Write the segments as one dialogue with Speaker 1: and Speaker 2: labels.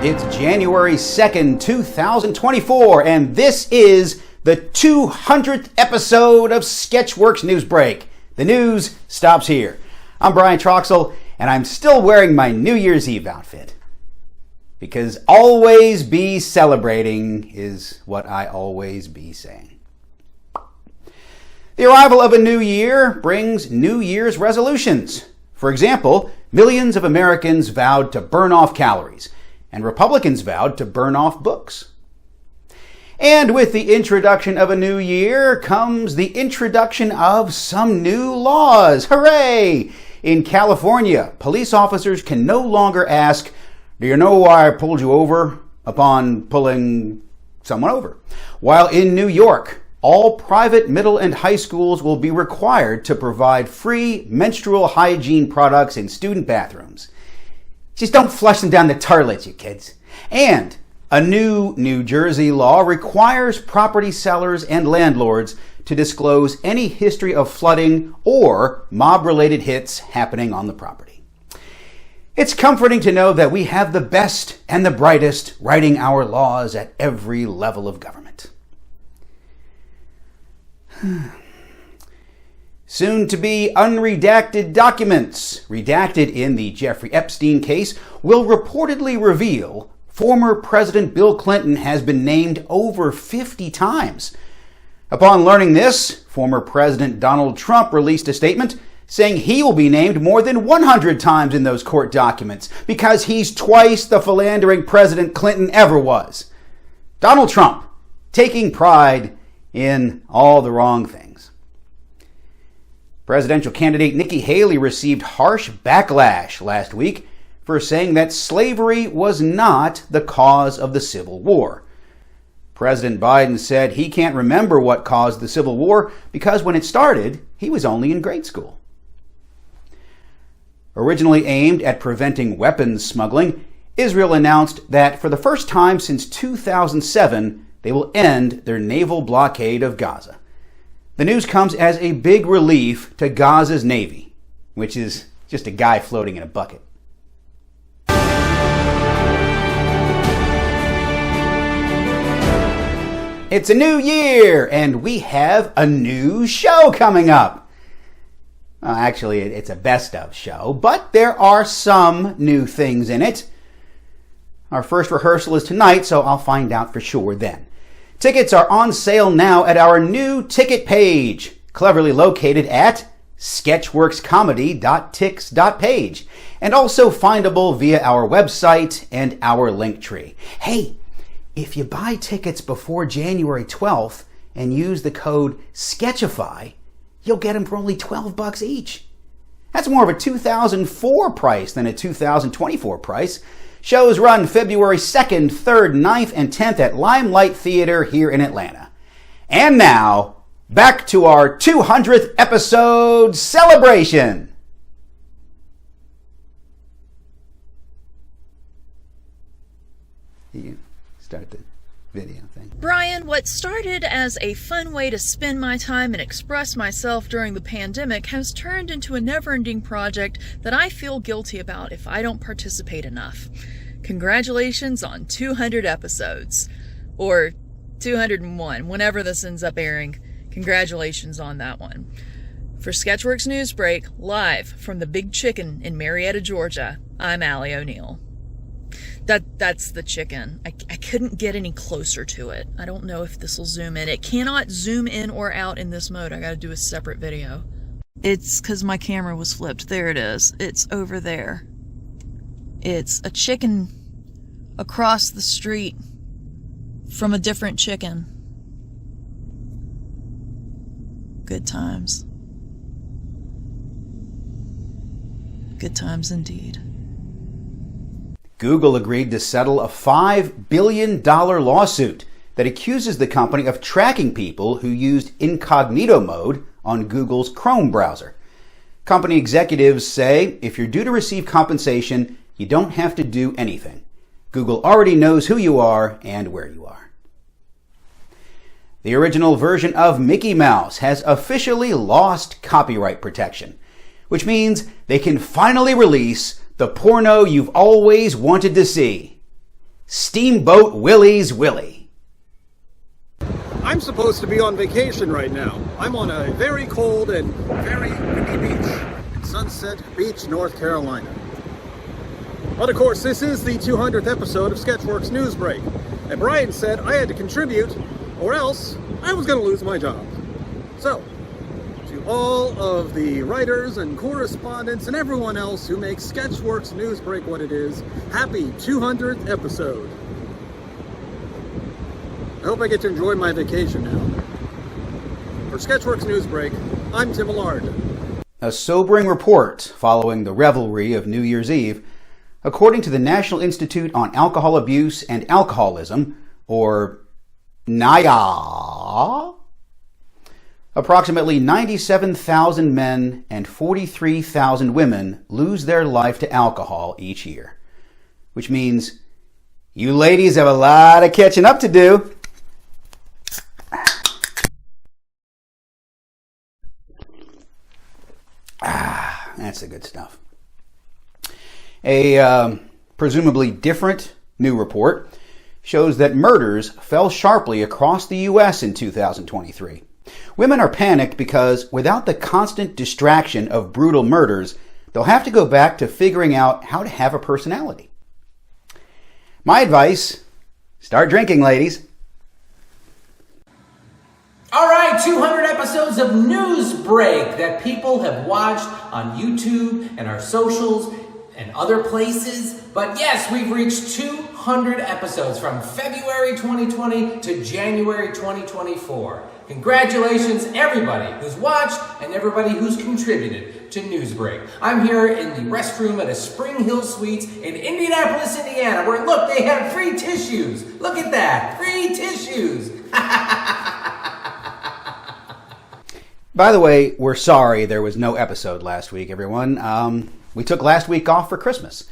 Speaker 1: It's January 2nd, 2024, and this is the 200th episode of Sketchworks NewsBrake. The news stops here. I'm Brian Troxel, and I'm still wearing my New Year's Eve outfit. Because always be celebrating is what I always be saying. The arrival of a new year brings New Year's resolutions. For example, millions of Americans vowed to burn off calories, and Republicans vowed to burn off books. And with the introduction of a new year comes the introduction of some new laws. Hooray! In California, police officers can no longer ask, "Do you know why I pulled you over?" upon pulling someone over. While in New York, all private middle and high schools will be required to provide free menstrual hygiene products in student bathrooms. Just don't flush them down the toilet, you kids. And a new New Jersey law requires property sellers and landlords to disclose any history of flooding or mob-related hits happening on the property. It's comforting to know that we have the best and the brightest writing our laws at every level of government. Soon to be unredacted documents, redacted in the Jeffrey Epstein case, will reportedly reveal former President Bill Clinton has been named over 50 times. Upon learning this, former President Donald Trump released a statement saying he will be named more than 100 times in those court documents because he's twice the philandering President Clinton ever was. Donald Trump, taking pride in all the wrong things. Presidential candidate Nikki Haley received harsh backlash last week for saying that slavery was not the cause of the Civil War. President Biden said he can't remember what caused the Civil War because when it started, he was only in grade school. Originally aimed at preventing weapons smuggling, Israel announced that for the first time since 2007, they will end their naval blockade of Gaza. The news comes as a big relief to Gaza's Navy, which is just a guy floating in a bucket. It's a new year, and we have a new show coming up. Well, actually, it's a best of show, but there are some new things in it. Our first rehearsal is tonight, so I'll find out for sure then. Tickets are on sale now at our new ticket page, cleverly located at sketchworkscomedy.tix.page, and also findable via our website and our link tree. Hey, if you buy tickets before January 12th and use the code SKETCHIFY, you'll get them for only $12 each. That's more of a 2004 price than a 2024 price. Shows run February 2nd, 3rd, 9th, and 10th at Limelight Theater here in Atlanta. And now, back to our 200th episode celebration. You start the video thing.
Speaker 2: Brian, what started as a fun way to spend my time and express myself during the pandemic has turned into a never-ending project that I feel guilty about if I don't participate enough. Congratulations on 200 episodes. Or 201, whenever this ends up airing. Congratulations on that one. For Sketchworks NewsBrake, live from the Big Chicken in Marietta, Georgia, I'm Allie O'Neill. That's the chicken. I couldn't get any closer to it. I don't know if this will zoom in. It cannot zoom in or out in this mode. I gotta do a separate video. It's because my camera was flipped. There it is. It's over there. It's a chicken across the street from a different chicken. Good times. Good times indeed.
Speaker 1: Google agreed to settle a $5 billion lawsuit that accuses the company of tracking people who used incognito mode on Google's Chrome browser. Company executives say if you're due to receive compensation, you don't have to do anything. Google already knows who you are and where you are. The original version of Mickey Mouse has officially lost copyright protection, which means they can finally release the porno you've always wanted to see. Steamboat Willie's Willie.
Speaker 3: I'm supposed to be on vacation right now. I'm on a very cold and very windy beach in Sunset Beach, North Carolina. But of course, this is the 200th episode of Sketchworks NewsBrake. And Brian said I had to contribute or else I was going to lose my job. So, to all of the writers and correspondents and everyone else who makes Sketchworks NewsBrake what it is, happy 200th episode. I hope I get to enjoy my vacation now. For Sketchworks NewsBrake, I'm Tim Allard.
Speaker 1: A sobering report following the revelry of New Year's Eve. According to the National Institute on Alcohol Abuse and Alcoholism, or NIA, approximately 97,000 men and 43,000 women lose their life to alcohol each year. Which means you ladies have a lot of catching up to do. That's the good stuff. A presumably different new report shows that murders fell sharply across the U.S. in 2023. Women are panicked because without the constant distraction of brutal murders, they'll have to go back to figuring out how to have a personality. My advice, start drinking, ladies.
Speaker 4: All right, 200 episodes of NewsBrake that people have watched on YouTube and our socials and other places. But yes, we've reached 200 episodes from February 2020 to January 2024. Congratulations, everybody who's watched and everybody who's contributed to NewsBrake. I'm here in the restroom at a Spring Hill Suites in Indianapolis, Indiana, where look, they have free tissues. Look at that, free tissues.
Speaker 1: By the way, we're sorry there was no episode last week, everyone. We took last week off for Christmas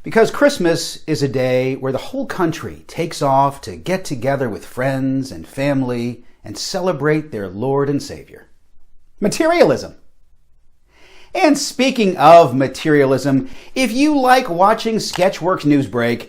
Speaker 1: because Christmas is a day where the whole country takes off to get together with friends and family and celebrate their Lord and Savior. Materialism. And speaking of materialism, if you like watching Sketchworks NewsBrake,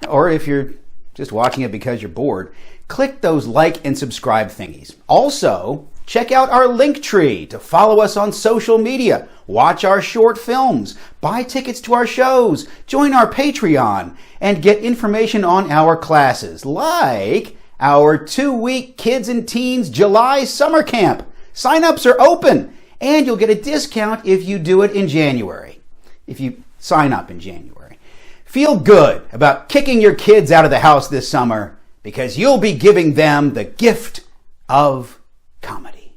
Speaker 1: or if you're just watching it because you're bored, click those like and subscribe thingies. Also, check out our link tree to follow us on social media, watch our short films, buy tickets to our shows, join our Patreon, and get information on our classes, like our 2-week Kids and Teens July Summer Camp. Sign-ups are open, and you'll get a discount if you do it in January, if you sign up in January. Feel good about kicking your kids out of the house this summer because you'll be giving them the gift of comedy.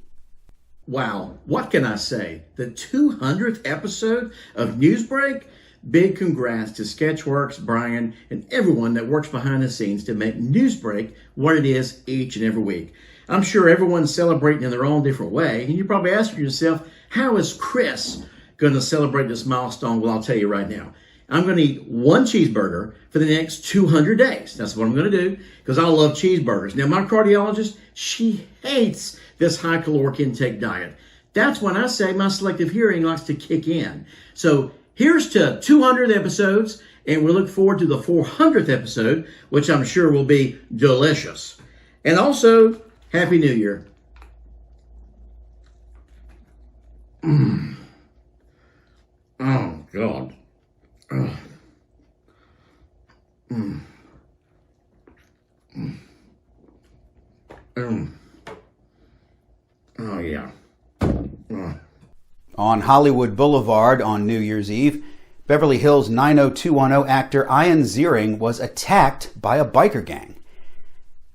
Speaker 5: Wow, what can I say? The 200th episode of NewsBrake? Big congrats to Sketchworks, Brian, and everyone that works behind the scenes to make NewsBrake what it is each and every week. I'm sure everyone's celebrating in their own different way, and you're probably asking yourself, how is Chris going to celebrate this milestone? Well, I'll tell you right now. I'm going to eat one cheeseburger for the next 200 days. That's what I'm going to do because I love cheeseburgers. Now, my cardiologist, she hates this high caloric intake diet. That's when I say my selective hearing likes to kick in. So here's to 200 episodes, and we look forward to the 400th episode, which I'm sure will be delicious. And also, Happy New Year. Oh, God. Oh. Oh, yeah.
Speaker 1: On Hollywood Boulevard on New Year's Eve, Beverly Hills 90210 actor Ian Ziering was attacked by a biker gang.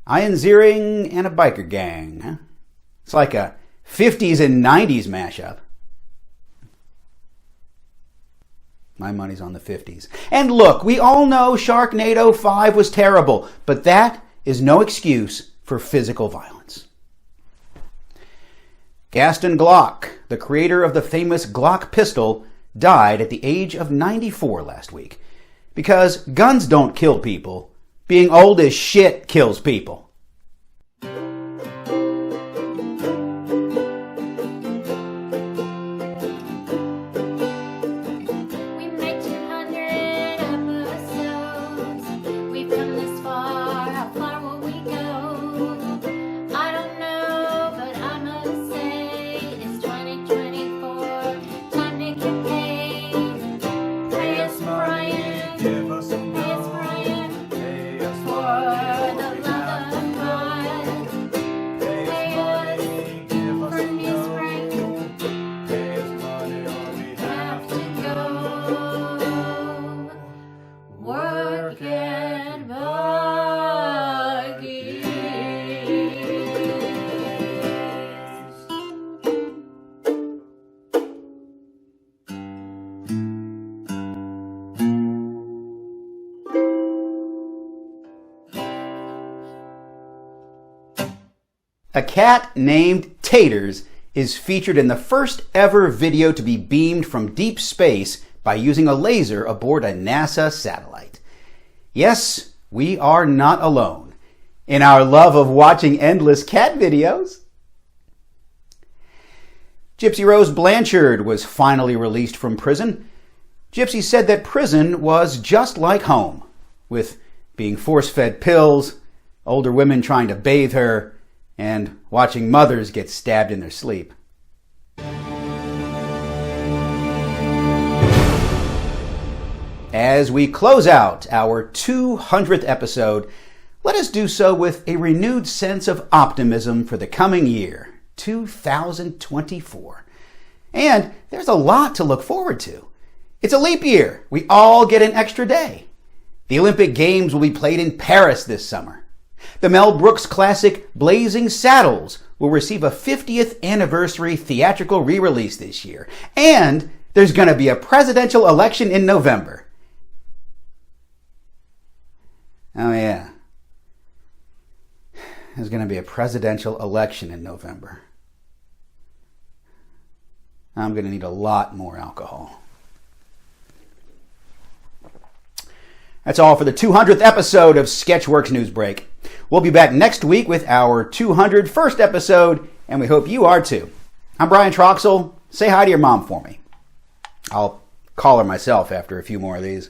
Speaker 1: Ian Ziering and a biker gang, huh? It's like a 50s and 90s mashup. My money's on the 50s. And look, we all know Sharknado 5 was terrible, but that is no excuse for physical violence. Gaston Glock, the creator of the famous Glock pistol, died at the age of 94 last week. Because guns don't kill people. Being old as shit kills people.
Speaker 6: We made 200 episodes. We've come
Speaker 1: A cat named Taters is featured in the first ever video to be beamed from deep space by using a laser aboard a NASA satellite. Yes, we are not alone in our love of watching endless cat videos. Gypsy Rose Blanchard was finally released from prison. Gypsy said that prison was just like home, with being force-fed pills, older women trying to bathe her, and watching mothers get stabbed in their sleep. As we close out our 200th episode, let us do so with a renewed sense of optimism for the coming year, 2024. And there's a lot to look forward to. It's a leap year. We all get an extra day. The Olympic Games will be played in Paris this summer. The Mel Brooks classic Blazing Saddles will receive a 50th anniversary theatrical re-release this year. And there's going to be a presidential election in November. Oh yeah. There's going to be a presidential election in November. I'm going to need a lot more alcohol. That's all for the 200th episode of Sketchworks NewsBrake. We'll be back next week with our 201st episode, and we hope you are too. I'm Brian Troxel. Say hi to your mom for me. I'll call her myself after a few more of these.